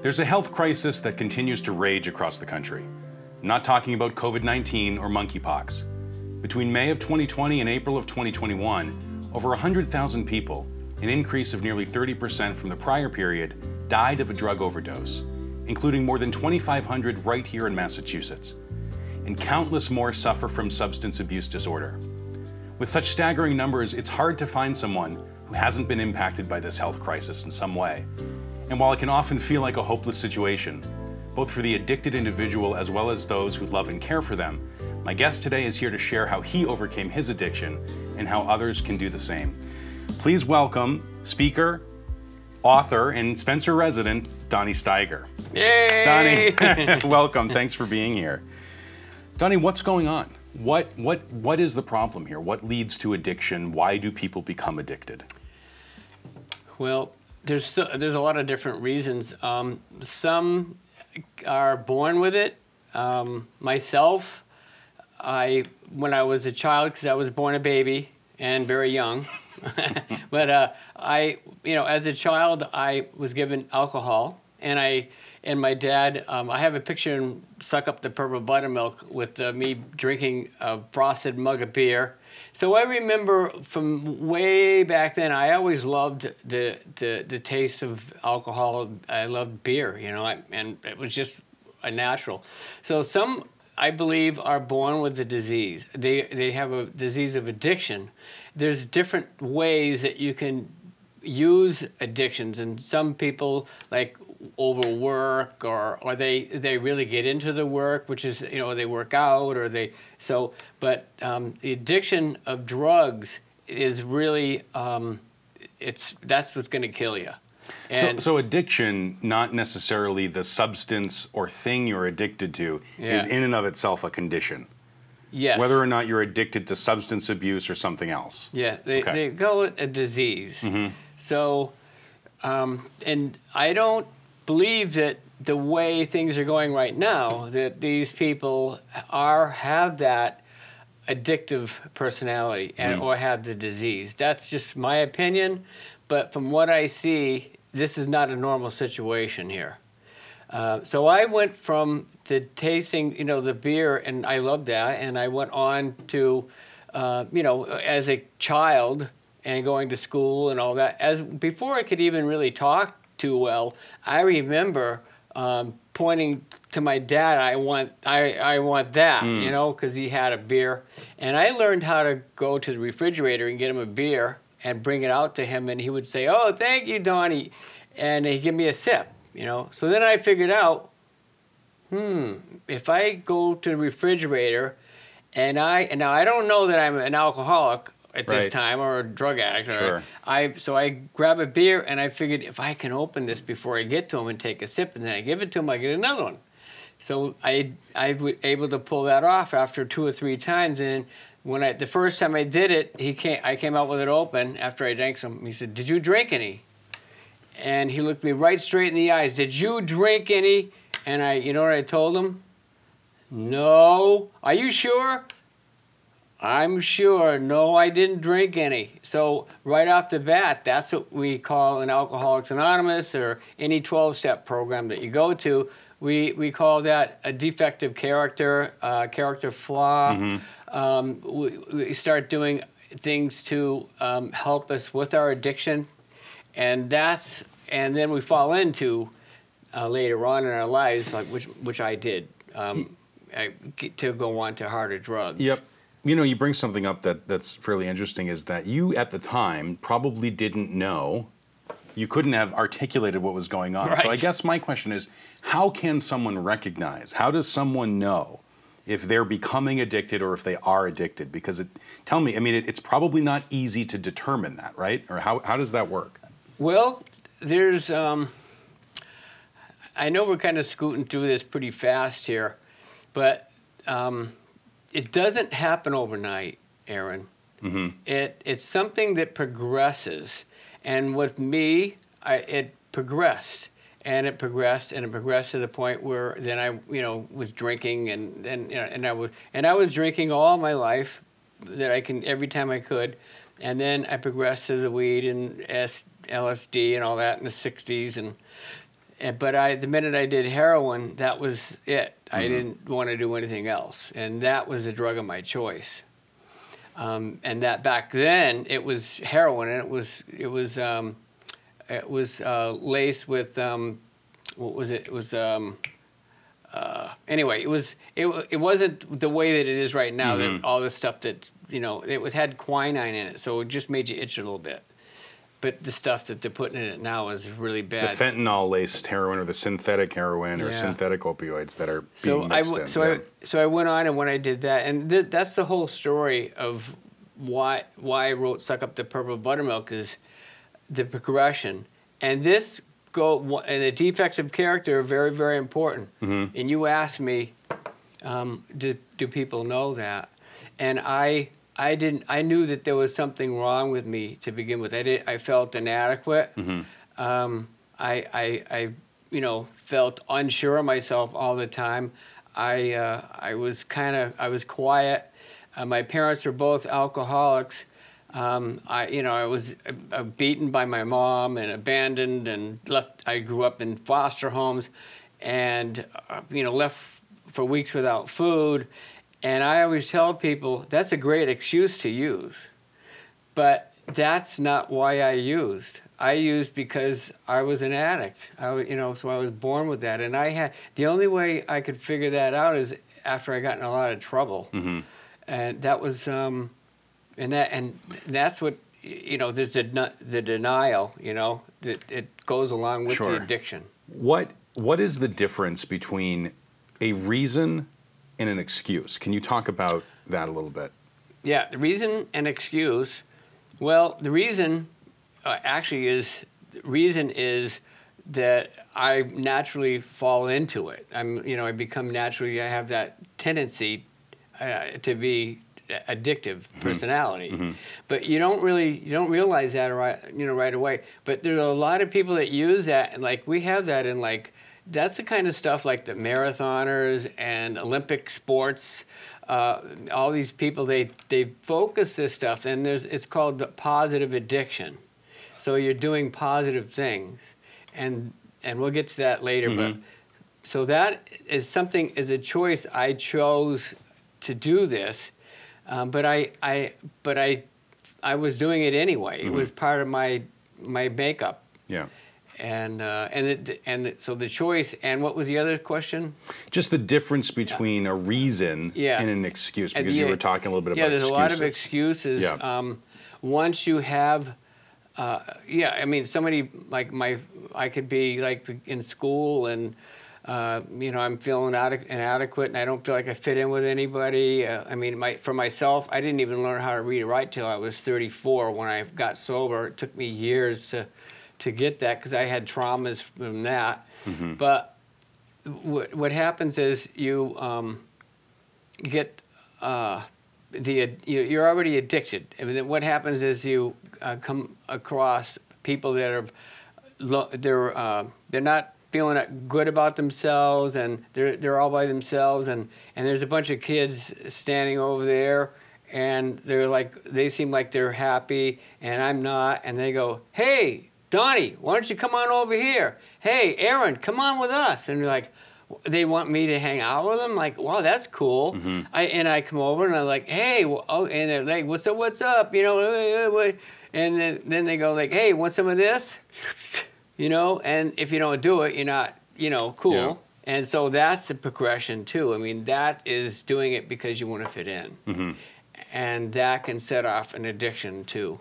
There's a health crisis that continues to rage across the country. I'm not talking about COVID-19 or monkeypox. Between May of 2020 and April of 2021, over 100,000 people, an increase of nearly 30% from the prior period, died of a drug overdose, including more than 2,500 right here in Massachusetts. And countless more suffer from substance abuse disorder. With such staggering numbers, it's hard to find someone who hasn't been impacted by this health crisis in some way. And while it can often feel like a hopeless situation, both for the addicted individual as well as those who love and care for them, my guest today is here to share how he overcame his addiction and how others can do the same. Please welcome speaker, author, and Spencer resident, Donnie Steiger. Yay! Donnie, welcome. Thanks for being here. Donnie, what's going on? What is the problem here? What leads to addiction? Why do people become addicted? Well, there's a lot of different reasons. Some are born with it. Myself, when I was a child, because I was born a baby and very young, but as a child, I was given alcohol, and my dad, I have a picture in Suck Up the Purple Buttermilk with me drinking a frosted mug of beer. So I remember from way back then, I always loved the taste of alcohol. I loved beer, and it was just a natural. So some, I believe, are born with the disease. They have a disease of addiction. There's different ways that you can use addictions, and some people like overwork or they really get into the work, which is, they work out or but the addiction of drugs is really that's what's going to kill you. And so addiction, not necessarily the substance or thing you're addicted to, is in and of itself a condition. Yes. Whether or not you're addicted to substance abuse or something else. Yeah, they call it a disease. Mm-hmm. So, and I don't believe that the way things are going right now, that these people have that addictive personality or have the disease. That's just my opinion, but from what I see, this is not a normal situation here. So I went from the tasting, the beer, and I loved that, and I went on to, as a child and going to school and all that. Before I could even really talk too well, I remember pointing to my dad, I want that, because he had a beer. And I learned how to go to the refrigerator and get him a beer and bring it out to him, and he would say, "Oh, thank you, Donnie," and he'd give me a sip, So then I figured out, if I go to the refrigerator and now I don't know that I'm an alcoholic at this time or a drug addict. Sure. So I grab a beer and I figured if I can open this before I get to him and take a sip and then I give it to him, I get another one. So I was able to pull that off after 2 or 3 times. And when the first time I did it, I came out with it open after I drank some. He said, "Did you drink any?" And he looked me right straight in the eyes. "Did you drink any?" And you know what I told him? "No." "Are you sure?" "I'm sure. No, I didn't drink any." So right off the bat, that's what we call in Alcoholics Anonymous or any 12-step program that you go to. We call that a defective character, character flaw. Mm-hmm. We start doing things to help us with our addiction, and then we fall into later on in our lives, like which I did, to go on to harder drugs. Yep. You bring something up that's fairly interesting, is that you, at the time, probably didn't know. You couldn't have articulated what was going on. Right. So I guess my question is, how can someone recognize, how does someone know if they're becoming addicted or if they are addicted? Because it's probably not easy to determine that, right? Or how does that work? Well, there's, I know we're kind of scooting through this pretty fast here, but it doesn't happen overnight, Aaron. Mm-hmm. It's something that progresses. And with me, it progressed. And it progressed to the point where then I, was drinking and I was drinking all my life every time I could. And then I progressed to the weed and LSD and all that in the 60s. But the minute I did heroin, that was it. I didn't want to do anything else, and that was the drug of my choice. And that back then it was heroin, and it was laced with what was it? It was anyway. It wasn't the way that it is right now. That all this stuff that it had quinine in it, so it just made you itch a little bit. But the stuff that they're putting in it now is really bad. The fentanyl-laced heroin, or the synthetic heroin, or synthetic opioids that are being mixed in. So I went on, and when I did that, and that's the whole story of why I wrote "Suck Up the Purple Buttermilk" is the progression. And and the defects of character are very, very important. And you asked me, do people know that? And I knew that there was something wrong with me to begin with. I felt inadequate. I felt unsure of myself all the time. I was quiet. My parents were both alcoholics. I was beaten by my mom and abandoned and left. I grew up in foster homes, and left for weeks without food. And I always tell people that's a great excuse to use, but that's not why I used. I used because I was an addict. So I was born with that, and the only way I could figure that out is after I got in a lot of trouble, and that was that's what there's the denial, that it goes along with the addiction. What is the difference between a reason and an excuse? Can you talk about that a little bit? Yeah, the reason and excuse. Well, the reason is that I naturally fall into it. I become naturally. I have that tendency to be addictive personality, but you don't realize that right away. But there are a lot of people that use that, and we have that in that's the kind of stuff like the marathoners and Olympic sports. All these people, they focus this stuff, and it's called the positive addiction. So you're doing positive things, and we'll get to that later. But so that is a choice. I chose to do this, but I was doing it anyway. It was part of my makeup. Yeah. So the choice, and what was the other question? Just the difference between a reason and an excuse, because you were talking a little bit about excuses. Yeah, there's a lot of excuses. Yeah. Once you have, somebody I could be in school, and I'm feeling inadequate, and I don't feel like I fit in with anybody. For myself, I didn't even learn how to read or write till I was 34. When I got sober, it took me years to get that, because I had traumas from that. But what happens is you get you're already addicted. What happens is you come across people that they're not feeling good about themselves, and they're all by themselves, and there's a bunch of kids standing over there, and they seem like they're happy, and I'm not, and they go, "Hey, Donnie, why don't you come on over here? Hey, Aaron, come on with us." And they want me to hang out with them. Wow, that's cool. I come over, and I'm like, "Hey," and they're like, "What's up? And then they go hey, want some of this? And if you don't do it, you're not, cool. Yeah. And so that's the progression too. That is doing it because you want to fit in. And that can set off an addiction too.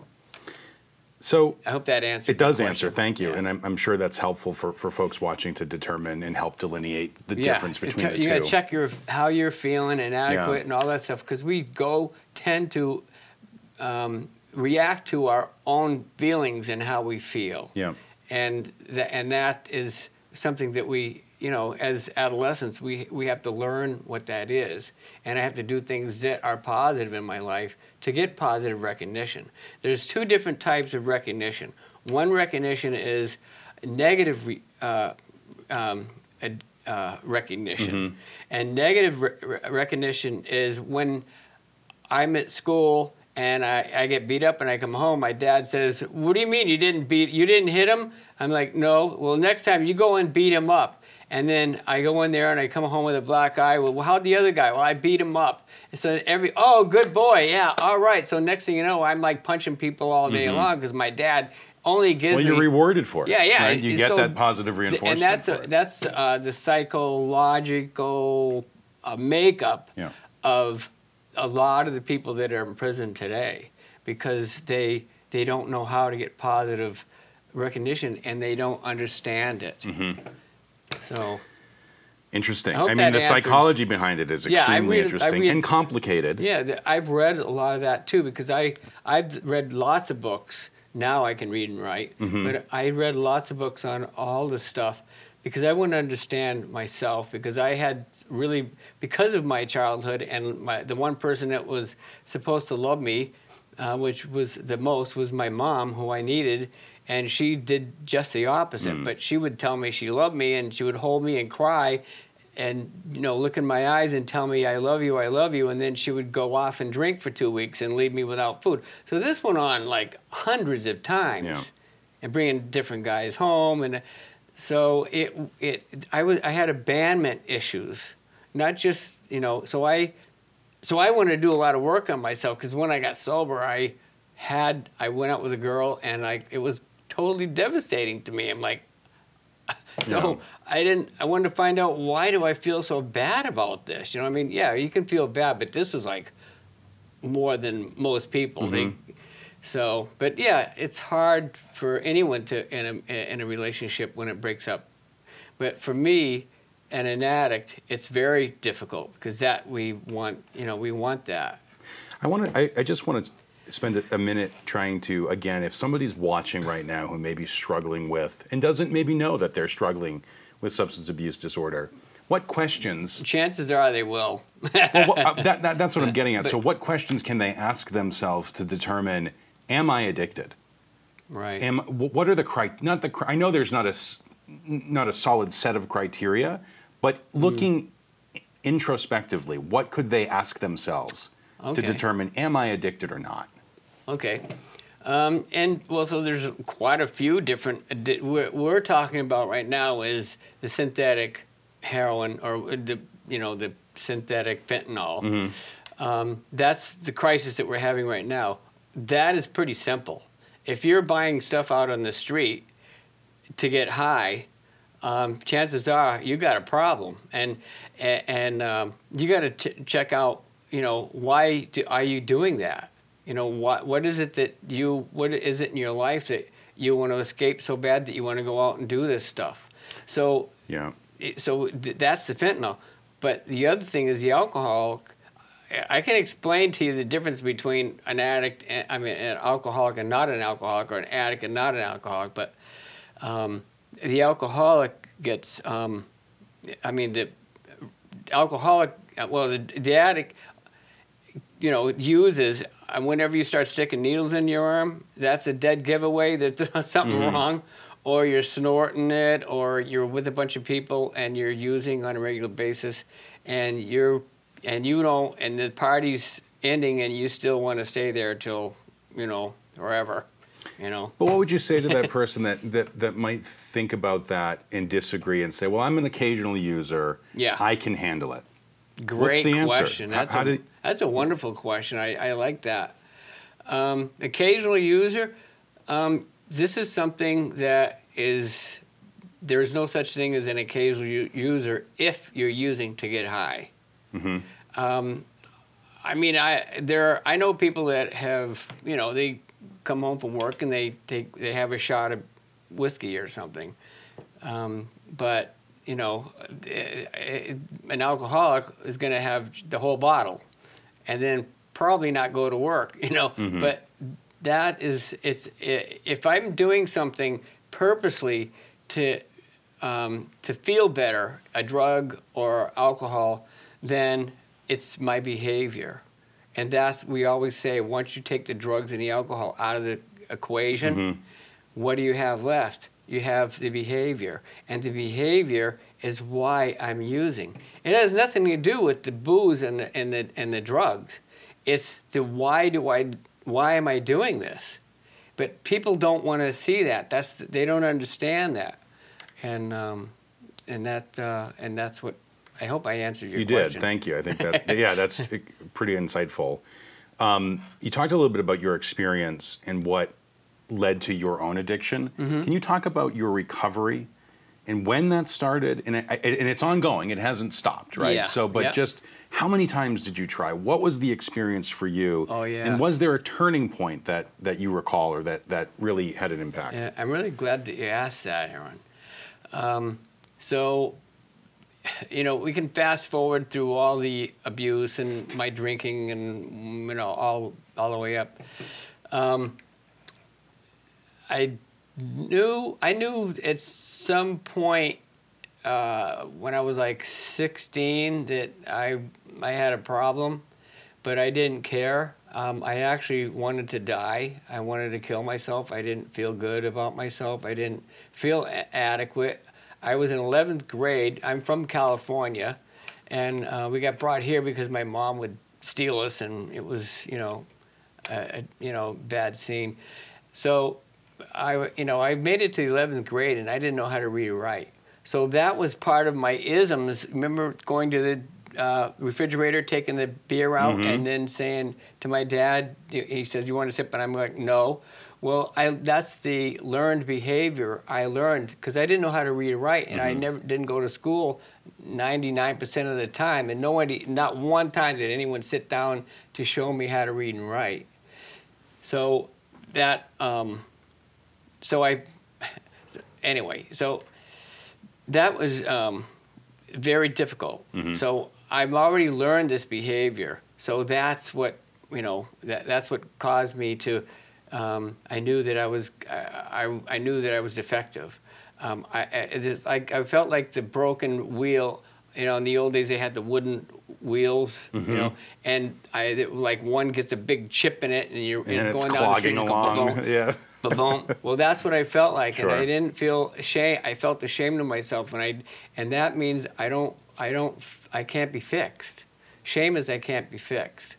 So I hope that answers. It does answer. Thank you, and I'm sure that's helpful for folks watching to determine and help delineate the difference between the two. You got to check how you're feeling, inadequate, and all that stuff, because we tend to react to our own feelings and how we feel. Yeah, and that is something that we, as adolescents, we have to learn what that is, and I have to do things that are positive in my life to get positive recognition. There's two different types of recognition. One recognition is negative recognition, and negative recognition is when I'm at school and I get beat up and I come home, my dad says, "What do you mean you didn't hit him?" I'm like, "No." "Well, next time you go and beat him up." And then I go in there and I come home with a black eye. "Well, how'd the other guy?" "Well, I beat him up." And so "Oh, good boy. Yeah, all right." So next thing you know, I'm like punching people all day long because my dad only gives me... Well, you're rewarded for it. Yeah, yeah. Right? You get that positive reinforcement. And that's the psychological makeup of a lot of the people that are in prison today, because they don't know how to get positive recognition and they don't understand it. So interesting. I mean, the psychology behind it is extremely interesting and complicated. Yeah, I've read a lot of that too, because I've read lots of books. Now I can read and write, but I read lots of books on all this stuff because I want to understand myself, because I had really, because of my childhood and the one person that was supposed to love me, which was the most, was my mom, who I needed, and she did just the opposite. But she would tell me she loved me, and she would hold me and cry and, you know, look in my eyes and tell me, I love you, and then she would go off and drink for 2 weeks and leave me without food. So this went on like hundreds of times, and bringing different guys home, and so I had abandonment issues, not just, you know, so I wanted to do a lot of work on myself, because when I got sober, I went out with a girl, and it was totally devastating to me. I'm like, so I wanted to find out, why do I feel so bad about this? You know what I mean? Yeah, you can feel bad, but this was like more than most people. But yeah, it's hard for anyone to in a relationship when it breaks up. But for me and an addict, it's very difficult, because that we want that. I just want to spend a minute trying to, again, if somebody's watching right now who may be struggling with, and doesn't maybe know that they're struggling with substance abuse disorder, what questions... Chances are they will. Well, that's what I'm getting at. So what questions can they ask themselves to determine, am I addicted? Right. What are the I know there's not a solid set of criteria, but looking introspectively, what could they ask themselves to determine, am I addicted or not? Okay. And well, so there's quite a few different, what we're talking about right now is the synthetic heroin, or the synthetic fentanyl. That's the crisis that we're having right now. That is pretty simple. If you're buying stuff out on the street to get high, chances are you got a problem, and you got to check out, you know, why are you doing that? You know, what is it in your life that you want to escape so bad that you want to go out and do this stuff? So that's the fentanyl. But the other thing is the alcohol. I can explain to you the difference between an addict, an alcoholic and not an alcoholic, or an addict and not an alcoholic. But the alcoholic gets, the alcoholic, well, the addict, you know, uses, whenever you start sticking needles in your arm, that's a dead giveaway that there's something wrong, or you're snorting it, or you're with a bunch of people and you're using on a regular basis, and the party's ending and you still want to stay there till, you know, forever, you know. But what would you say to that person that might think about that and disagree and say, well, I'm an occasional user, I can handle it? Great What's the question. answer? That's a wonderful question. I like that. Occasional user, this is something that is, there is no such thing as an occasional user if you're using to get high. I know people that have, you know, they come home from work and they have a shot of whiskey or something. But, you know, an alcoholic is going to have the whole bottle and then probably not go to work, you know. But that is, if I'm doing something purposely to feel better, a drug or alcohol, then it's my behavior. And we always say, once you take the drugs and the alcohol out of the equation, what do you have left? You have the behavior. And the behavior is why I'm using. It has nothing to do with the booze and the drugs. It's the why am I doing this? But people don't want to see that. They don't understand that, and that's what I hope I answered your question. You did. Thank you. I think that yeah, that's pretty insightful. You talked a little bit about your experience and what led to your own addiction. Can you talk about your recovery and when that started? And it's ongoing. It hasn't stopped, right? Yeah. So, but just how many times did you try? What was the experience for you? Oh, yeah. And was there a turning point that you recall or that really had an impact? Yeah, I'm really glad that you asked that, Aaron. So, you know, we can fast forward through all the abuse and my drinking and, you know, all the way up. I knew at some point when I was like 16 that I had a problem, but I didn't care. I actually wanted to die. I wanted to kill myself. I didn't feel good about myself. I didn't feel adequate. I was in 11th grade. I'm from California, and we got brought here because my mom would steal us, and it was, you know, a bad scene. So I made it to the 11th grade, and I didn't know how to read or write. So that was part of my isms. Remember going to the refrigerator, taking the beer out, and then saying to my dad, he says, "You want a sip?" And I'm like, "No." Well, that's the learned behavior I learned because I didn't know how to read or write, and I didn't go to school 99% of the time, and not one time did anyone sit down to show me how to read and write. So that, anyway, so that was very difficult. So I've already learned this behavior. So that's what, you know, that's what caused me to, I knew that I was defective. I felt like the broken wheel. You know, in the old days they had the wooden wheels. You know, and like one gets a big chip in it, and it's going down the street. Along. Yeah. Boom. Well, that's what I felt like, Sure. and I didn't feel ashamed. I felt ashamed of myself, and that means I can't be fixed. Shame is I can't be fixed.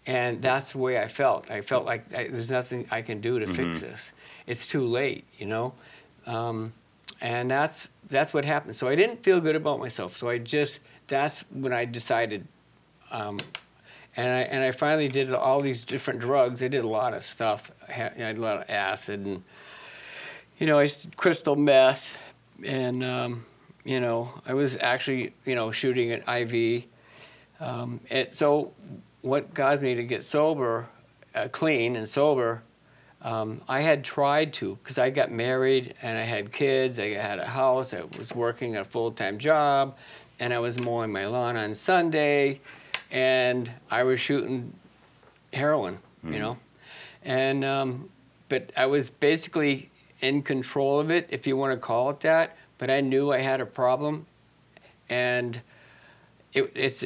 And that's the way I felt. I felt like there's nothing I can do to fix this. It's too late, you know? And that's what happened. So I didn't feel good about myself. So that's when I decided, and I finally did all these different drugs. I did a lot of stuff. I had a lot of acid and, you know, crystal meth. And, you know, I was actually, you know, shooting an IV. So what caused me to get sober, clean and sober, I had tried to, because I got married and I had kids, I had a house, I was working a full-time job, and I was mowing my lawn on Sunday, and I was shooting heroin, you know? And, but I was basically in control of it, if you want to call it that, but I knew I had a problem, and it's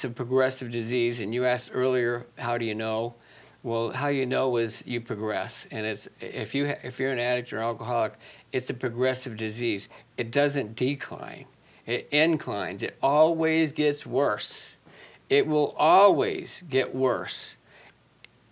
a progressive disease. And you asked earlier, how do you know? Well, how you know is you progress, and if you're an addict or alcoholic, it's a progressive disease. It doesn't decline, it inclines. It always gets worse. It will always get worse.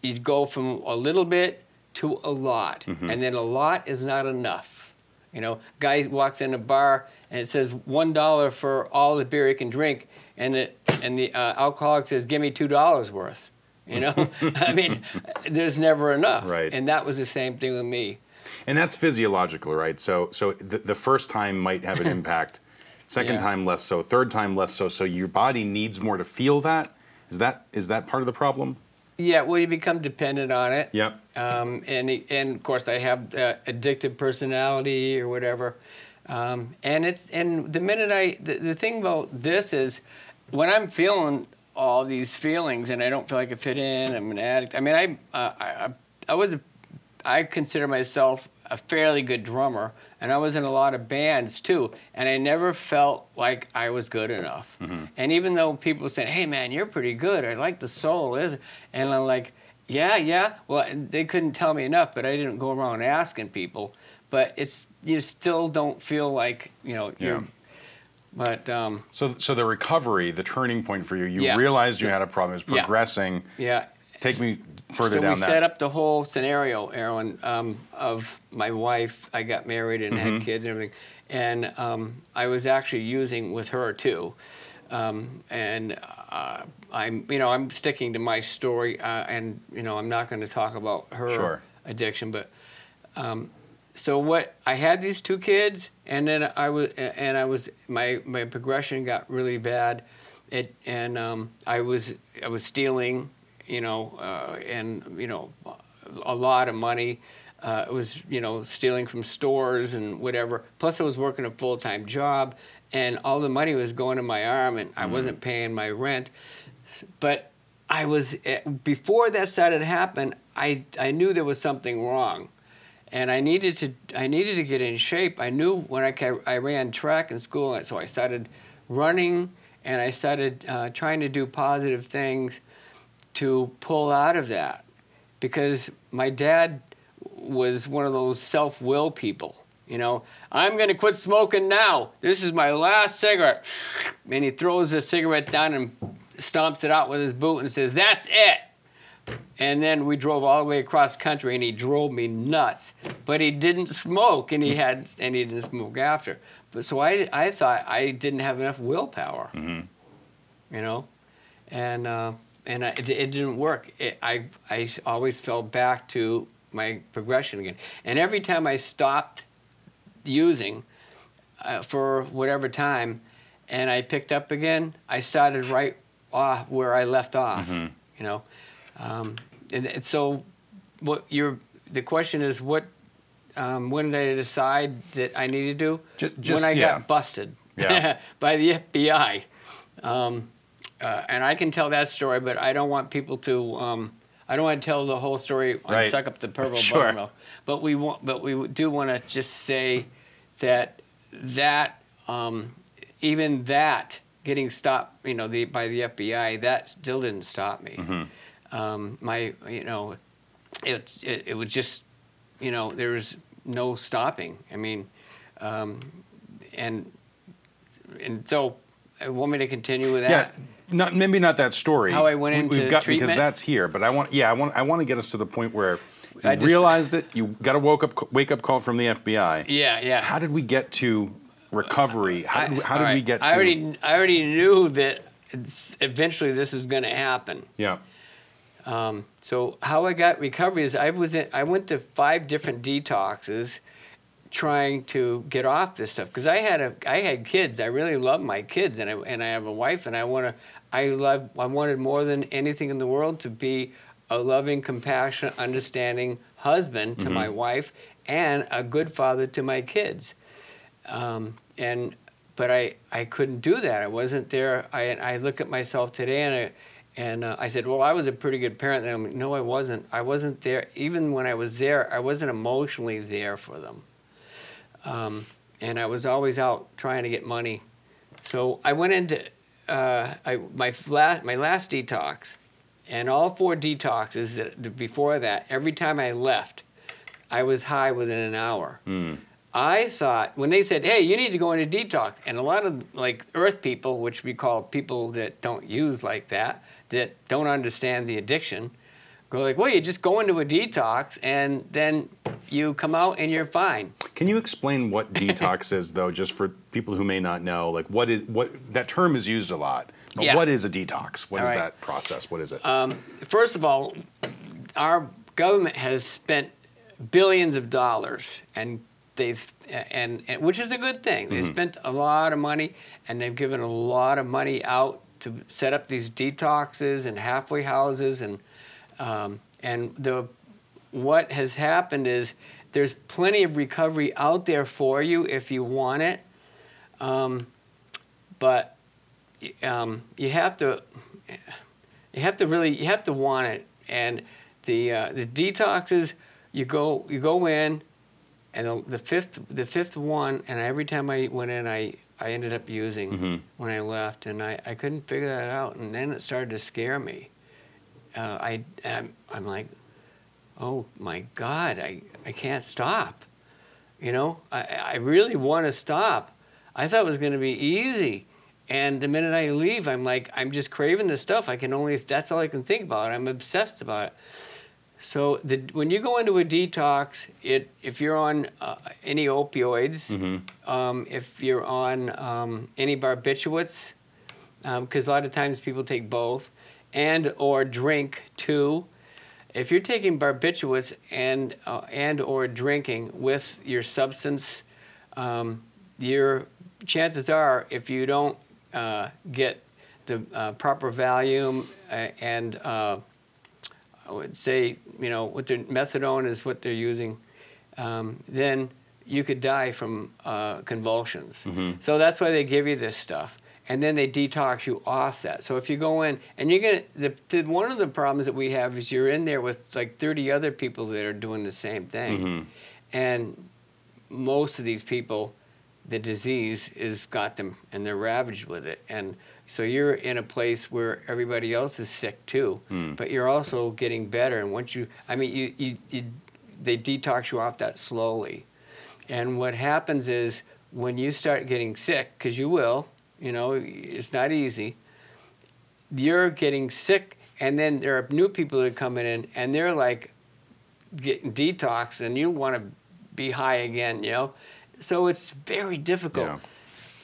You go from a little bit to a lot, and then a lot is not enough. You know, guy walks in a bar and it says $1 for all the beer he can drink, and the alcoholic says, "Give me $2 worth." You know, I mean, there's never enough. Right. And that was the same thing with me. And that's physiological, right? So the first time might have an impact, second time less so, third time less so. So your body needs more to feel that. Is that part of the problem? Yeah, well, you become dependent on it. Yep. And of course, I have addictive personality or whatever. And the minute the thing about this is, when I'm feeling all these feelings and I don't feel like I fit in, I'm an addict. I mean, I consider myself a fairly good drummer, and I was in a lot of bands too, and I never felt like I was good enough. And even though people said, "Hey man, you're pretty good, I like the soul," and I'm like, yeah, well, they couldn't tell me enough, but I didn't go around asking people. But you still don't feel like, you know, But so the recovery, the turning point for you, you Yeah. realized you had a problem. It was Yeah. progressing. yeah. Take me further So down we that. set up the whole scenario, Aaron, of my wife. I got married and Mm-hmm. had kids and everything, and I was actually using with her too. I'm sticking to my story, and I'm not going to talk about her Sure. addiction. But so what? I had these two kids, and then my progression got really bad. I was stealing, and a lot of money. It was stealing from stores and whatever. Plus, I was working a full-time job, and all the money was going to my arm, and I wasn't paying my rent. But I was before that started to happen. I knew there was something wrong, and I needed to get in shape. I knew when I ran track in school, so I started running, and I started trying to do positive things to pull out of that, because my dad was one of those self-will people. I'm going to quit smoking now. This is my last cigarette. And he throws the cigarette down and stomps it out with his boot and says, "That's it." And then we drove all the way across country, and he drove me nuts. But he didn't smoke, and he didn't smoke after. But so I thought I didn't have enough willpower, and it didn't work. I always fell back to my progression again. And every time I stopped using for whatever time, and I picked up again, I started right off where I left off. And so the question is, what when did I decide that I needed to do? When I got busted by the FBI. And I can tell that story, but I don't want people to. I don't want to tell the whole story on Suck Up the Purple Buttermilk. But we do want to just say that even that getting stopped, by the FBI, that still didn't stop me. It was just, there was no stopping. I mean, and so I want me to continue with that. Yeah, maybe not that story. How I went into treatment? Because that's here. But I want to get us to the point where you realized it. You got a wake up call from the FBI. Yeah. How did we get to recovery? How did we get to? I already knew that eventually this was going to happen. Yeah. So how I got recovery is I went to 5 different detoxes, trying to get off this stuff, because I had kids. I really love my kids, and I have a wife, and I wanted more than anything in the world to be a loving, compassionate, understanding husband to my wife and a good father to my kids. But I couldn't do that. I wasn't there. I look at myself today, and I said, well, I was a pretty good parent. And I'm like, no, I wasn't. I wasn't there. Even when I was there, I wasn't emotionally there for them. And I was always out trying to get money. So I went into my last detox, and all 4 detoxes before that, every time I left, I was high within an hour. I thought, when they said, hey, you need to go into detox, and a lot of earth people, which we call people that don't use like that don't understand the addiction, go like, well, you just go into a detox and then you come out and you're fine. Can you explain what detox is, though, just for people who may not know? What that term is used a lot, but what is a detox? What is that process? What is it? First of all, our government has spent billions of dollars, and which is a good thing. They've spent a lot of money, and they've given a lot of money out to set up these detoxes and halfway houses, and what has happened is there's plenty of recovery out there for you if you want it, but you have to want it. And the detoxes, you go in, and the fifth one, and every time I went in, I ended up using when I left, and I couldn't figure that out, and then it started to scare me. I'm like, oh my God, I can't stop. I really want to stop. I thought it was going to be easy. And the minute I leave, I'm like, I'm just craving this stuff. That's all I can think about. I'm obsessed about it. So when you go into a detox, if you're on any opioids, if you're on any barbiturates, because a lot of times people take both, and or drink too. If you're taking barbiturates and or drinking with your substance, your chances are, if you don't get the proper Valium and I would say, what their methadone is what they're using, then you could die from convulsions. So that's why they give you this stuff. And then they detox you off that. So if you go in, and you're gonna, one of the problems that we have is you're in there with like 30 other people that are doing the same thing. And most of these people, the disease has got them and they're ravaged with it. And so you're in a place where everybody else is sick too, but you're also getting better. And once they detox you off that slowly. And what happens is when you start getting sick, because you will, it's not easy, you're getting sick, and then there are new people that are coming in, and they're like getting detox, and you want to be high again, So it's very difficult. Yeah.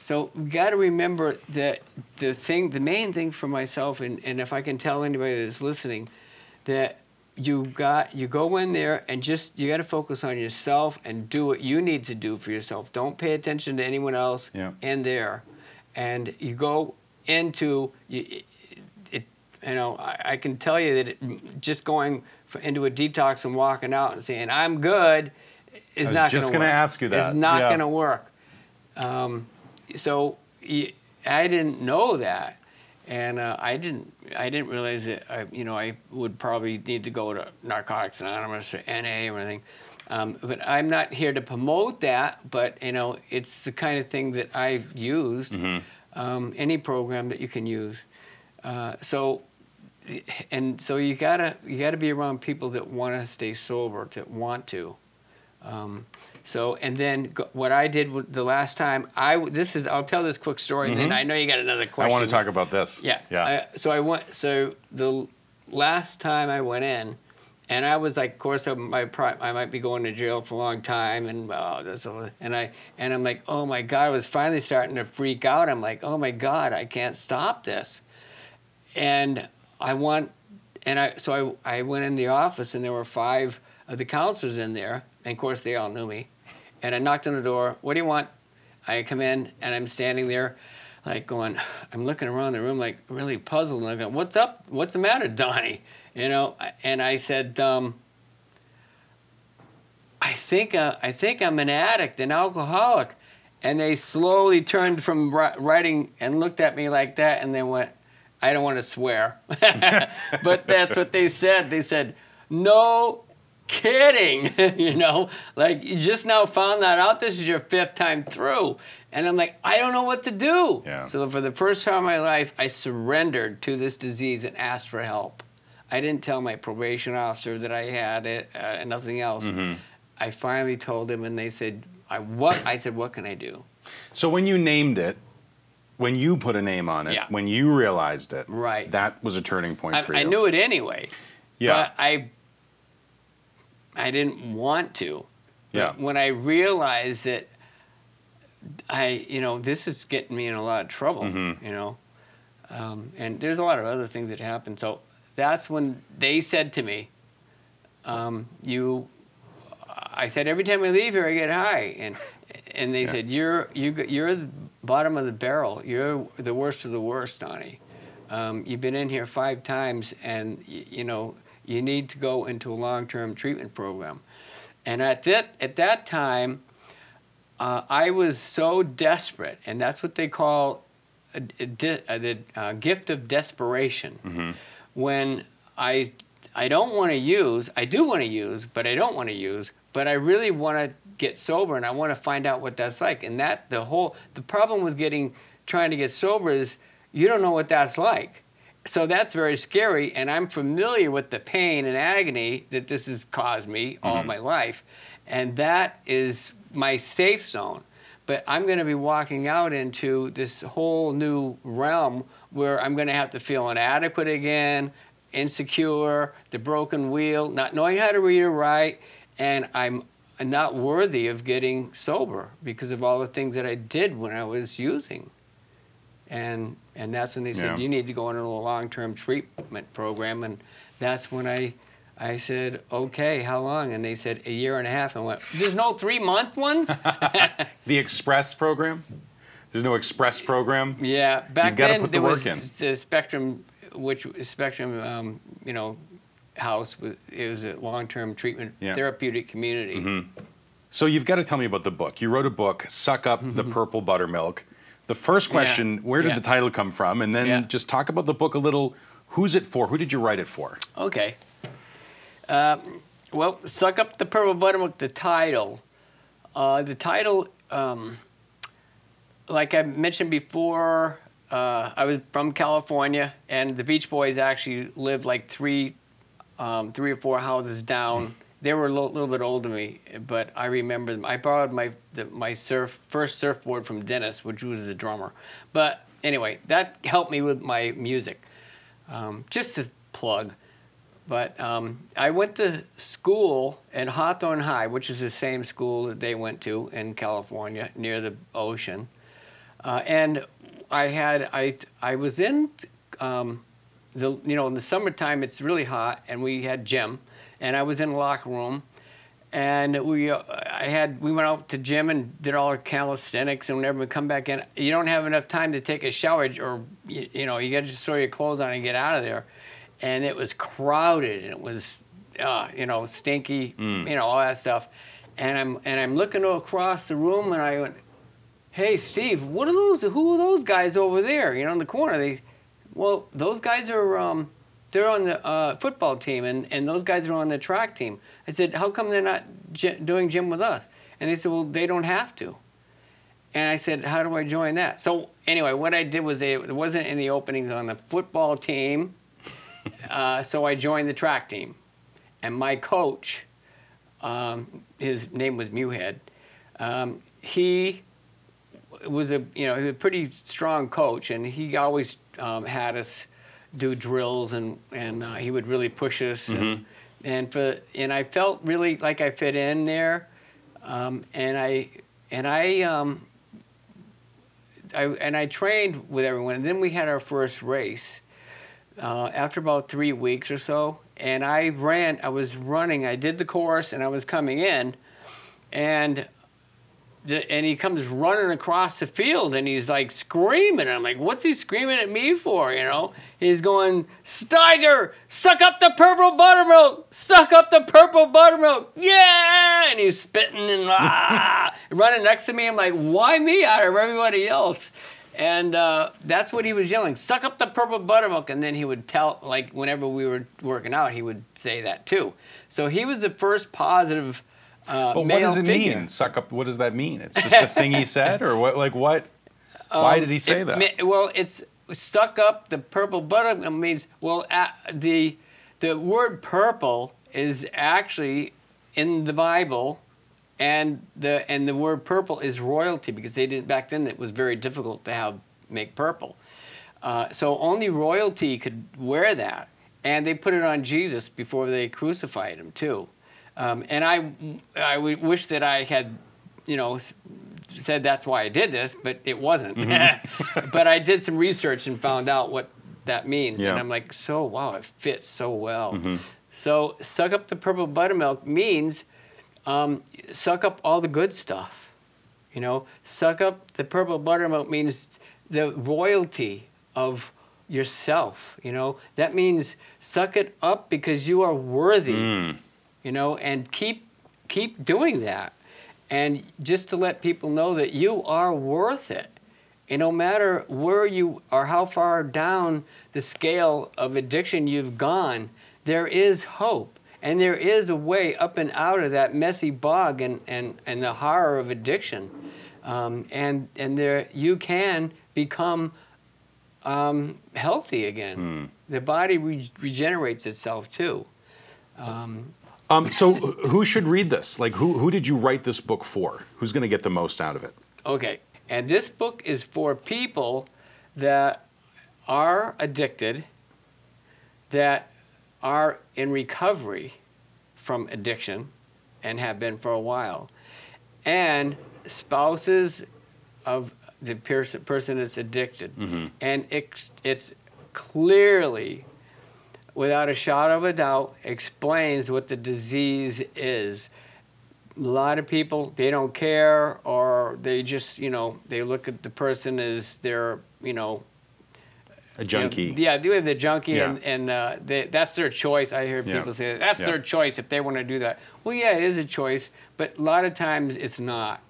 So we got to remember that the main thing for myself, and if I can tell anybody that's listening, that you go in there and you got to focus on yourself and do what you need to do for yourself. Don't pay attention to anyone else in there. And you go into I can tell you that just going into a detox and walking out and saying I'm good is not going to work. I was just going to ask you that. It's not going to work. So I didn't know that, and I didn't realize that I would probably need to go to Narcotics Anonymous or NA or anything. But I'm not here to promote that, but it's the kind of thing that I've used, any program that you can use. So you gotta be around people that want to stay sober, that want to. And then what I did the last time, I'll tell this quick story, and then I know you got another question. I want to talk about this. Yeah. So the last time I went in, and I was like, of course, I might be going to jail for a long time, and I'm like, oh my God, I was finally starting to freak out. I'm like, oh my God, I can't stop this. And I went in the office, and there were 5 of the counselors in there, and of course they all knew me. And I knocked on the door. What do you want? I come in, and I'm standing there, like going. I'm looking around the room, like really puzzled. And I go, "What's up? What's the matter, Donnie?" And I said, "I think I'm an addict, an alcoholic." And they slowly turned from writing and looked at me like that, and they went, "I don't want to swear," but that's what they said. They said, "No kidding," like you just now found that out. This is your 5th time through. And I'm like, I don't know what to do. Yeah. So for the first time in my life, I surrendered to this disease and asked for help. I didn't tell my probation officer that I had it and nothing else. I finally told him, and they said, I said, what can I do? So when you named it, when you put a name on it, when you realized it, that was a turning point for you. I knew it anyway. Yeah. But I didn't want to. But when I realized that this is getting me in a lot of trouble, and there's a lot of other things that happened. So that's when they said to me, I said, every time I leave here, I get high. And they said, you're the bottom of the barrel. You're the worst of the worst, Donnie. You've been in here 5 times, and, you need to go into a long-term treatment program. And at that time, I was so desperate, and that's what they call the gift of desperation. When I don't want to use, I do want to use, but I don't want to use, but I really want to get sober, and I want to find out what that's like. And the problem with trying to get sober is you don't know what that's like. So that's very scary, and I'm familiar with the pain and agony that this has caused me all my life, and that is my safe zone. but I'm going to be walking out into this whole new realm where I'm going to have to feel inadequate again, insecure, the broken wheel, not knowing how to read or write, and I'm not worthy of getting sober because of all the things that I did when I was using. And that's when they said, you need to go into a long-term treatment program. And that's when I said, okay, how long? And they said, 1.5 years. I went, there's no 3-month ones? The Express program? There's no Express program? Yeah, back You've got then to put there the was work in. the Spectrum, you know, house. It was a long-term treatment therapeutic community. So you've got to tell me about the book. You wrote a book, Suck Up the Purple Buttermilk. The first question, where did the title come from? And then just talk about the book a little. Who's it for? Who did you write it for? Okay. Well, Suck Up the Purple Buttermilk, the title. Like I mentioned before, I was from California, and the Beach Boys actually lived like 3 or 4 houses down. They were a little bit older than me, but I remember them. I borrowed my first surfboard from Dennis, which was the drummer. But anyway, that helped me with my music. Just to plug. But I went to school at Hawthorne High, which is the same school that they went to in California, near the ocean. And I was in in the summertime it's really hot, and we had gym. And I was in the locker room, and we went out to gym and did all our calisthenics, and whenever we come back in, you don't have enough time to take a shower, or you got to just throw your clothes on and get out of there. And it was crowded, and it was stinky, all that stuff. And I'm looking across the room, and I went, "Hey, Steve, who are those guys over there? In the corner?" Well, those guys are they're on the football team, and those guys are on the track team. I said, how come they're not doing gym with us? And they said, well, they don't have to. And I said, how do I join that? So anyway, what I did was there wasn't any openings on the football team, so I joined the track team. And my coach, his name was Muhead, he was a pretty strong coach, and he always had us do drills, and he would really push us, and I felt really like I fit in there, and I trained with everyone. And then we had our first race after about 3 weeks or so, and I was running. I did the course, and I was coming in, and he comes running across the field, and he's like screaming. I'm like, what's he screaming at me for, He's going, Steiger, suck up the purple buttermilk! Suck up the purple buttermilk! Yeah! And he's spitting and running next to me. I'm like, why me out of everybody else? And that's what he was yelling, suck up the purple buttermilk. And then he would tell, like, whenever we were working out, he would say that too. So he was the first positive but what does it mean? Suck up. What does that mean? It's just a thing he said, or what? Like what? Why did he say that? Well, it's suck up the purple buttermilk means the word purple is actually in the Bible, and the word purple is royalty, because they didn't back then. It was very difficult to make purple, so only royalty could wear that, and they put it on Jesus before they crucified him too. And I wish that I had, said that's why I did this, but it wasn't. But I did some research and found out what that means. And I'm like, wow, it fits so well. So suck up the purple buttermilk means suck up all the good stuff. Suck up the purple buttermilk means the royalty of yourself. That means suck it up because you are worthy. And keep doing that. And just to let people know that you are worth it. And no matter where you or how far down the scale of addiction you've gone, there is hope. And there is a way up and out of that messy bog and the horror of addiction. And there you can become healthy again. The body regenerates itself too. So who should read this? Like, who did you write this book for? Who's going to get the most out of it? Okay, and this book is for people that are addicted, that are in recovery from addiction and have been for a while, and spouses of the person that's addicted. And it's clearly, without a shadow of a doubt, explains what the disease is. A lot of people, they don't care, or they just, they look at the person as they're, a junkie. Yeah, they're the junkie, Yeah. and that's their choice. I hear people say that's their choice if they want to do that. Well, yeah, it is a choice, but a lot of times it's not.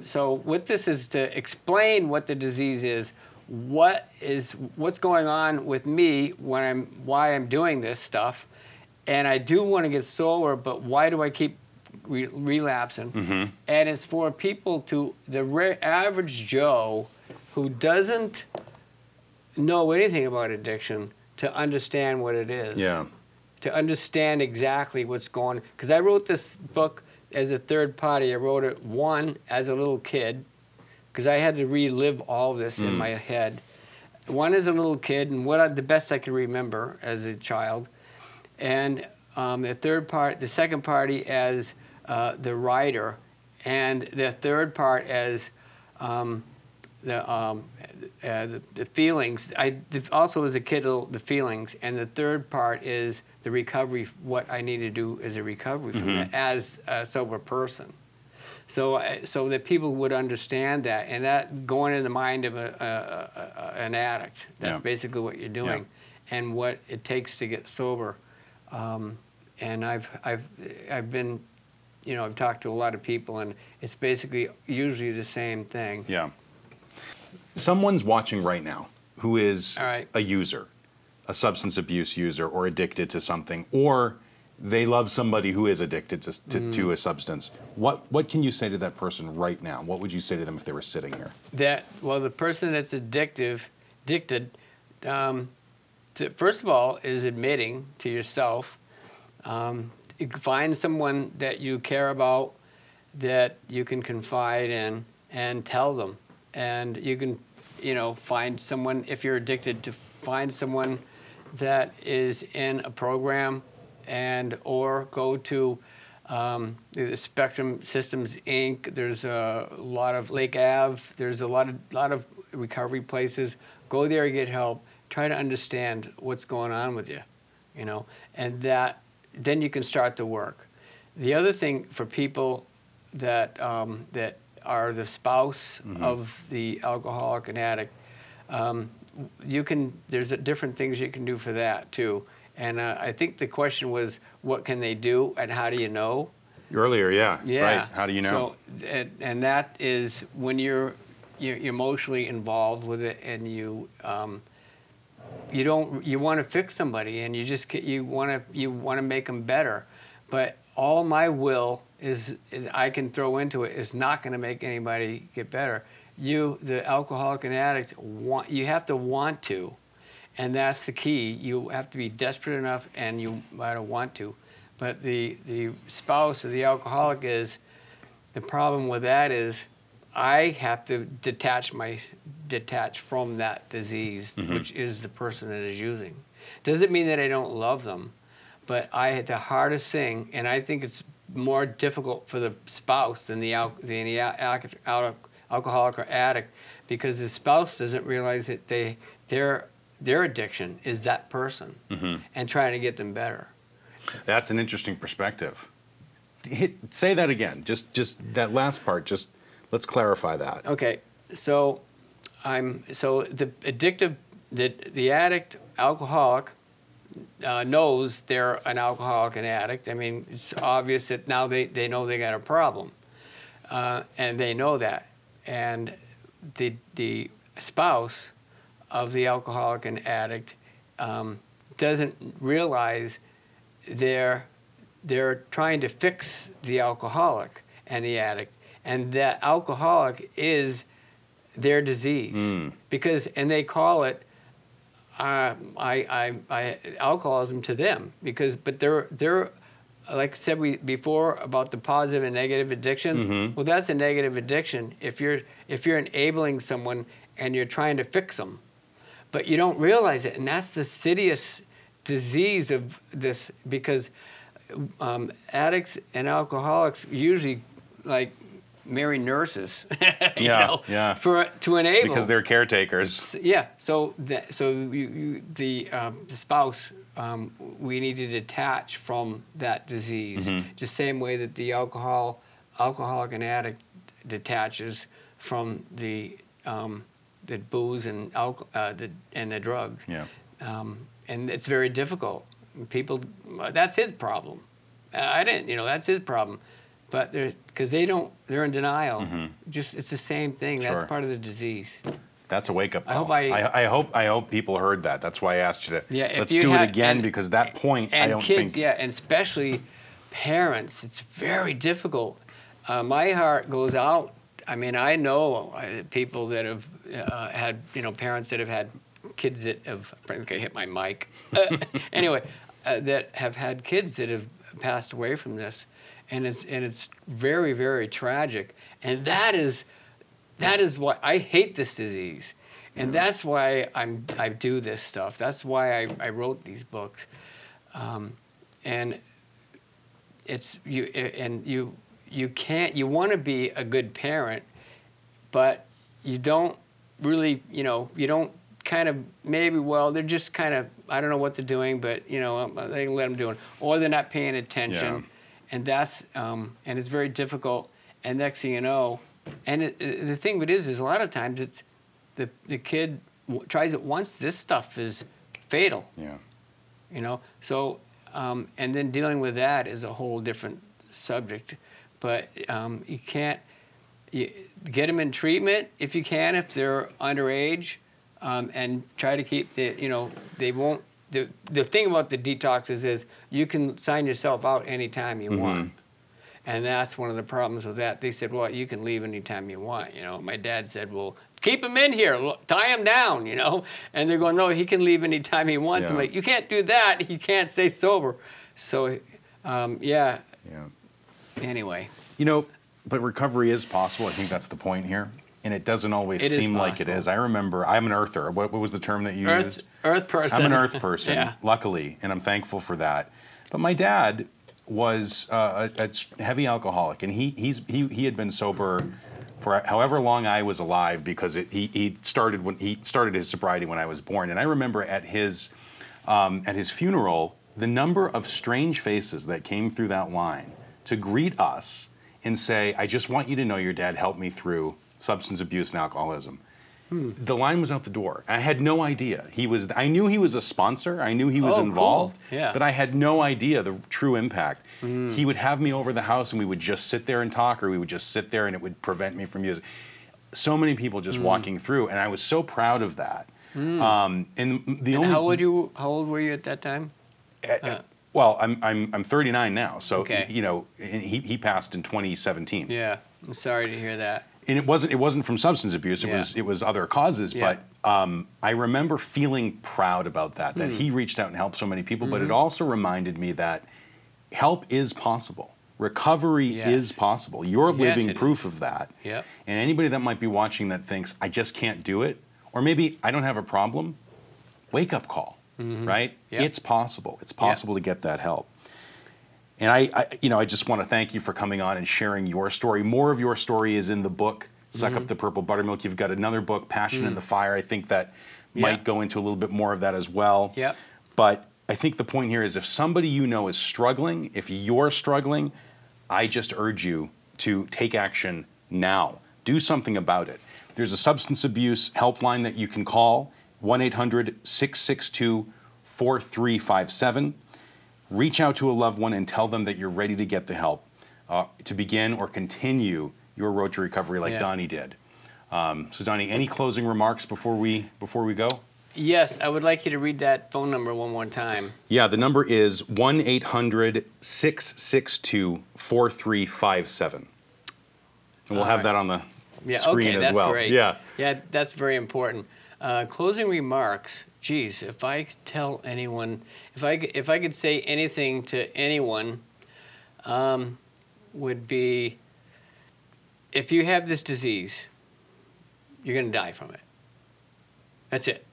So what this is to explain what the disease is, what's going on with me why I'm doing this stuff, and I do want to get sober, but why do I keep relapsing? And it's for people the average Joe who doesn't know anything about addiction to understand what it is. Yeah. To understand exactly what's going on. Because I wrote this book as a third party. I wrote it, one, as a little kid, because I had to relive all this in my head. One as a little kid, and the best I could remember as a child. And the second party as the writer, and the third part as the feelings. Also as a kid, the feelings, and the third part is the recovery. What I need to do as a recovery from that as a sober person. So that people would understand that, and that going in the mind of an addict. That's basically what you're doing, and what it takes to get sober. And I've been, I've talked to a lot of people, and it's basically usually the same thing. Yeah. Someone's watching right now who is a user, a substance abuse user, or addicted to something, or they love somebody who is addicted to a substance. What can you say to that person right now? What would you say to them if they were sitting here? The person that's addicted, first of all, is admitting to yourself. Find someone that you care about, that you can confide in, and tell them. And you can, find someone, if you're addicted, to find someone that is in a program, or go to the Spectrum Systems Inc. There's a lot of Lake Ave. There's a lot of recovery places. Go there and get help. Try to understand what's going on with you, and then you can start the work. The other thing for people that are the spouse of the alcoholic and addict, there's different things you can do for that too. And I think the question was, what can they do, and how do you know? Earlier, yeah. Right. How do you know? So, and that is when you're emotionally involved with it, and you want to fix somebody, and you want to make them better, but all my will I can throw into it is not going to make anybody get better. The alcoholic and addict, you have to want to. And that's the key. You have to be desperate enough, and you might want to. But the spouse of the alcoholic the problem with that is I have to detach from that disease, which is the person that is using. Doesn't mean that I don't love them, but the hardest thing, and I think it's more difficult for the spouse than the alcoholic or addict, because the spouse doesn't realize that their addiction is that person, and trying to get them better. That's an interesting perspective. Say that again. Just that last part. Just let's clarify that. Okay. So the addict, alcoholic, knows they're an alcoholic and addict. I mean, it's obvious that now they know they got a problem, and they know that. And the spouse of the alcoholic and addict doesn't realize they're trying to fix the alcoholic and the addict, and that alcoholic is their disease, and they call it alcoholism to them, but they're like I said before about the positive and negative addictions. Well, that's a negative addiction if you're enabling someone and you're trying to fix them, but you don't realize it, and that's the insidious disease of this, because addicts and alcoholics usually like marry nurses, you know, to enable, because they're caretakers. Yeah. So the spouse, we need to detach from that disease, just same way that the alcoholic and addict detaches from the booze and the drugs. Yeah. And it's very difficult. People, that's his problem. I didn't, that's his problem. But because they're in denial. Just it's the same thing. That's part of the disease. That's a wake-up call. I hope people heard that. That's why I asked you to. Yeah, let's do it again, because that point, I don't kids, think. Yeah, and especially parents. It's very difficult. My heart goes out. I mean, I know people that have had, parents that have had kids that have. I think I hit my mic. Anyway, that have had kids that have passed away from this. And it's very, very tragic, and that is why I hate this disease, and that's why I do this stuff. That's why I wrote these books, and it's you want to be a good parent, but you don't really you don't kind of they're just kind of, I don't know what they're doing, but they can let them do it, or they're not paying attention. Yeah. And that's and it's very difficult. And next thing you know, and the thing of it is a lot of times it's the kid tries it once. This stuff is fatal. Yeah. So and then dealing with that is a whole different subject. But you can't get them in treatment if you can, if they're underage, and try to keep they won't. The thing about the detoxes is you can sign yourself out anytime you want. And that's one of the problems with that. They said, well, you can leave anytime you want. My dad said, well, keep him in here, tie him down, And they're going, no, he can leave anytime he wants. I'm like, you can't do that. He can't stay sober. So, yeah. Anyway. But recovery is possible. I think that's the point here. And it doesn't always seem like it is. I remember, I'm an earther. What was the term that you used? Earth person. I'm an earth person, luckily, and I'm thankful for that. But my dad was a heavy alcoholic, and he had been sober for however long I was alive, because he started his sobriety when I was born. And I remember at his funeral, the number of strange faces that came through that line to greet us and say, "I just want you to know your dad helped me through substance abuse and alcoholism." The line was out the door. I had no idea. I knew he was a sponsor. I knew he was involved. Cool. Yeah. But I had no idea the true impact. He would have me over the house, and we would just sit there and talk, or we would just sit there and it would prevent me from using. So many people just walking through, and I was so proud of that. And how old were you at that time? Well, I'm 39 now, so he passed in 2017. Yeah, I'm sorry to hear that. And it wasn't from substance abuse. It was other causes. Yeah. But I remember feeling proud about that he reached out and helped so many people. But it also reminded me that help is possible. Recovery is possible. You're living proof of that. Yep. And anybody that might be watching that thinks, I just can't do it, or maybe I don't have a problem, wake up call, right? Yep. It's possible. It's possible to get that help. And I just want to thank you for coming on and sharing your story. More of your story is in the book, Suck Up the Purple Buttermilk. You've got another book, Passion in the Fire. I think that might go into a little bit more of that as well. Yep. But I think the point here is, if somebody is struggling, if you're struggling, I just urge you to take action now. Do something about it. There's a substance abuse helpline that you can call, 1-800-662-4357. Reach out to a loved one and tell them that you're ready to get the help to begin or continue your road to recovery like Donnie did. So Donnie, any closing remarks before we go? Yes, I would like you to read that phone number one more time. Yeah, the number is 1-800-662-4357. And we'll have that on the screen as well. Great. Yeah, that's very important. Closing remarks. Geez, if I could tell anyone, if I could say anything to anyone, would be, if you have this disease, you're going to die from it. That's it.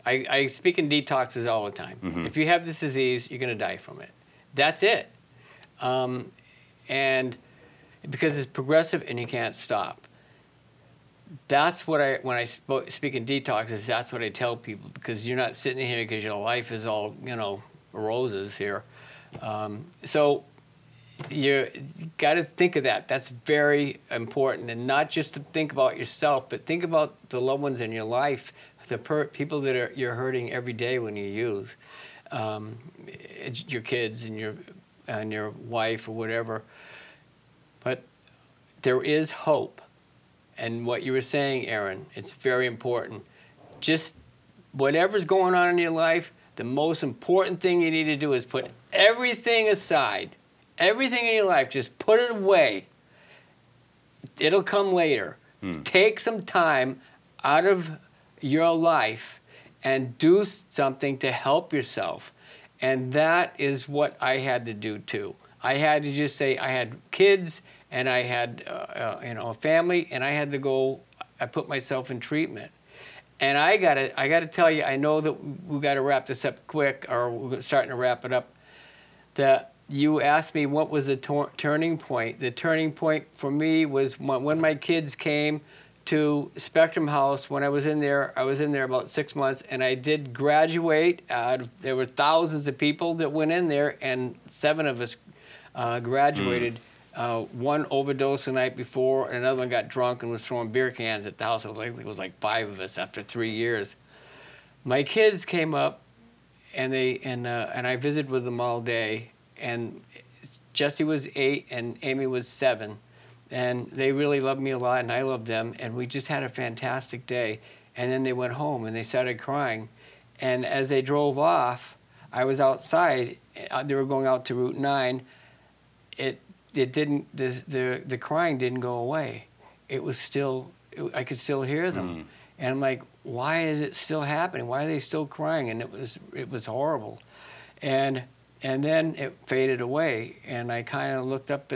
I speak in detoxes all the time. Mm-hmm. If you have this disease, you're going to die from it. That's it. And because it's progressive and you can't stop. That's what when I speak in detoxes, that's what I tell people, because you're not sitting here because your life is all, roses here. So you got to think of that. That's very important, and not just to think about yourself, but think about the loved ones in your life, the people that you're hurting every day when you use, your kids and your wife or whatever. But there is hope. And what you were saying, Aaron, it's very important. Just whatever's going on in your life, the most important thing you need to do is put everything aside. Everything in your life, just put it away. It'll come later. Take some time out of your life and do something to help yourself. And that is what I had to do too. I had to just say, I had kids and I had a family, and I had to go. I put myself in treatment, and I gotta tell you, I know that we got to wrap this up quick, or we're starting to wrap it up. That you asked me what was the turning point. The turning point for me was when my kids came to Spectrum House. When I was in there about 6 months, and I did graduate. There were thousands of people that went in there, and 7 of us graduated. One overdosed the night before, and another one got drunk and was throwing beer cans at the house. It was like 5 of us after 3 years. My kids came up, and I visited with them all day. And Jesse was 8, and Amy was 7, and they really loved me a lot, and I loved them, and we just had a fantastic day. And then they went home, and they started crying. And as they drove off, I was outside. They were going out to Route 9. The crying didn't go away. It was still, I could still hear them. And I'm like, why is it still happening? Why are they still crying? And it was horrible. And then it faded away, and I kind of looked up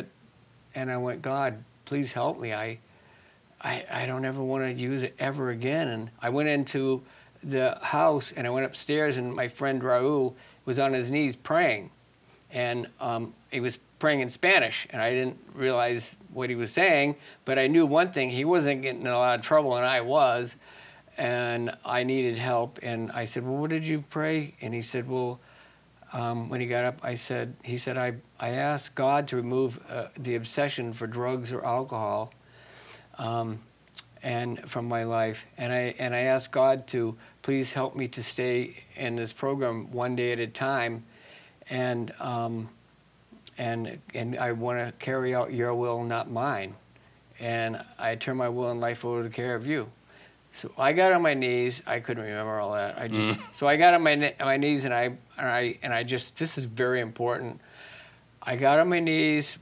and I went, God, please help me. I don't ever want to use it ever again. And I went into the house, and I went upstairs, and my friend Raul was on his knees praying. And he was praying in Spanish, and I didn't realize what he was saying, but I knew one thing: he wasn't getting in a lot of trouble, and I was, and I needed help. And I said, well, what did you pray? And he said, well, when he got up, he said, I asked God to remove the obsession for drugs or alcohol and from my life, and I asked God to please help me to stay in this program one day at a time, and I want to carry out your will, not mine. And I turn my will and life over to care of you. So I got on my knees. I couldn't remember all that. So I got on my knees, and I just, this is very important. I got on my knees,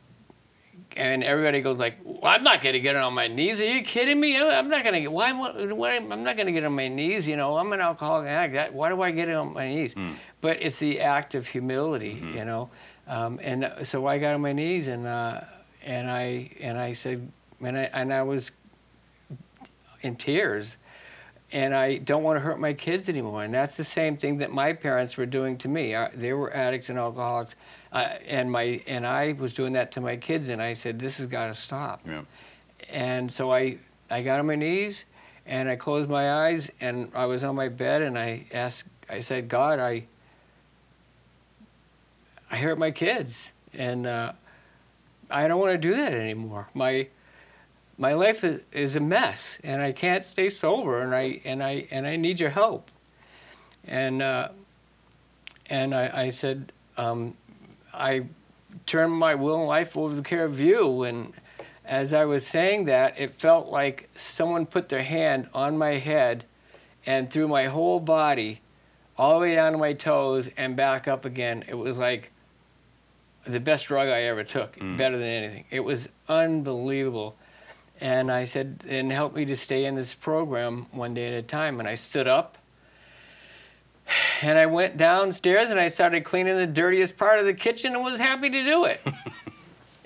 and everybody goes like, well, I'm not going to get on my knees. Are you kidding me? I'm not going to get, I'm not going to get on my knees. I'm an alcoholic addict. Why do I get on my knees? But it's the act of humility, and so I got on my knees, and I said, and I was in tears, and I don't want to hurt my kids anymore. And that's the same thing that my parents were doing to me. They were addicts and alcoholics, and I was doing that to my kids. And I said, this has got to stop. Yeah. And so I got on my knees, and I closed my eyes, and I was on my bed, and I said, God, I hurt my kids, and I don't want to do that anymore. My life is a mess, and I can't stay sober, and I need your help. And I said, I turned my will and life over to the care of you. And as I was saying that, it felt like someone put their hand on my head and through my whole body, all the way down to my toes and back up again. It was like the best drug I ever took, better than anything. It was unbelievable. And I said, and help me to stay in this program one day at a time. And I stood up, and I went downstairs, and I started cleaning the dirtiest part of the kitchen, and was happy to do it.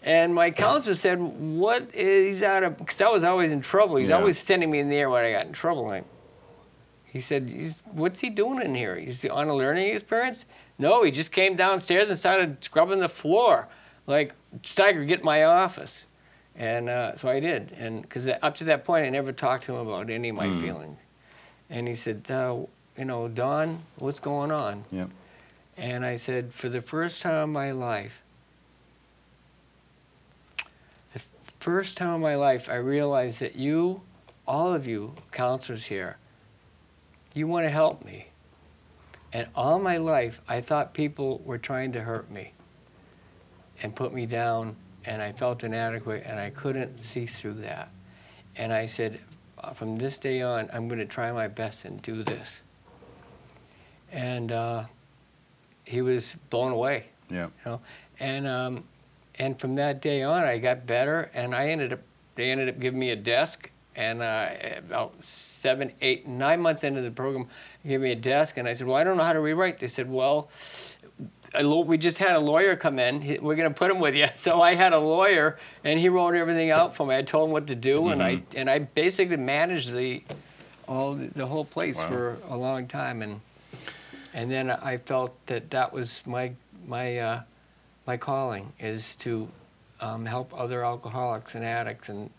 And my counselor said, what is he's out of, because I was always in trouble. He's always sending me in there when I got in trouble. Like, he said, what's he doing in here? He's on a learning experience? No, he just came downstairs and started scrubbing the floor. Like, Steiger, get in my office. And so I did. And because up to that point, I never talked to him about any of my feelings. And he said, you know, Don, what's going on? Yep. And I said, for the first time in my life, I realized that you, all of you counselors here, you want to help me. And all my life, I thought people were trying to hurt me and put me down, and I felt inadequate, and I couldn't see through that. And I said, from this day on, I'm going to try my best and do this. And he was blown away. Yeah. You know? And from that day on, I got better, and they ended up giving me a desk, and about 7, 8, 9 months into the program, they gave me a desk, and I said, well, I don't know how to rewrite. They said, well, we just had a lawyer come in. We're going to put him with you. So I had a lawyer, and he wrote everything out for me. I told him what to do, and I basically managed the whole place for a long time, and then I felt that was my calling, is to help other alcoholics and addicts, and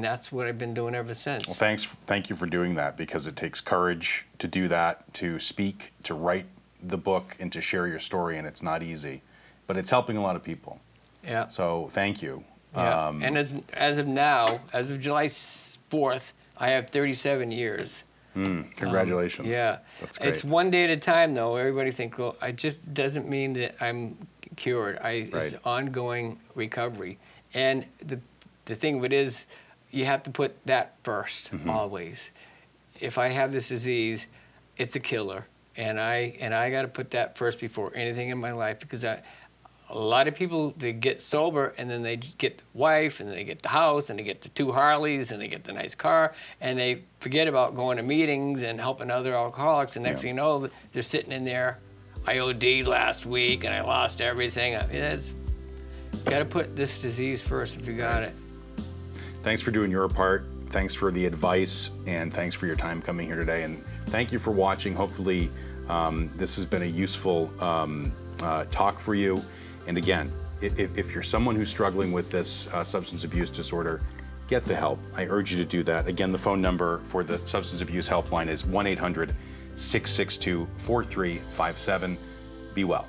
that's what I've been doing ever since. Well, thank you for doing that, because it takes courage to do that, to speak, to write the book, and to share your story, and it's not easy, but it's helping a lot of people. Yeah. So thank you. Yeah. And as of now, as of July 4th, I have 37 years. Congratulations. Yeah. That's great. It's one day at a time, though. Everybody thinks, well, it just doesn't mean that I'm cured. It's ongoing recovery. And the thing of it is, you have to put that first, always. If I have this disease, it's a killer. And I got to put that first before anything in my life, because a lot of people, they get sober, and then they get the wife, and then they get the house, and they get the 2 Harleys, and they get the nice car, and they forget about going to meetings and helping other alcoholics, and next thing you know, they're sitting in there, I OD'd last week, and I lost everything. I mean, got to put this disease first if you got it. Thanks for doing your part. Thanks for the advice, and thanks for your time coming here today. And thank you for watching. Hopefully, this has been a useful talk for you. And again, if you're someone who's struggling with this substance abuse disorder, get the help. I urge you to do that. Again, the phone number for the substance abuse helpline is 1-800-662-4357. Be well.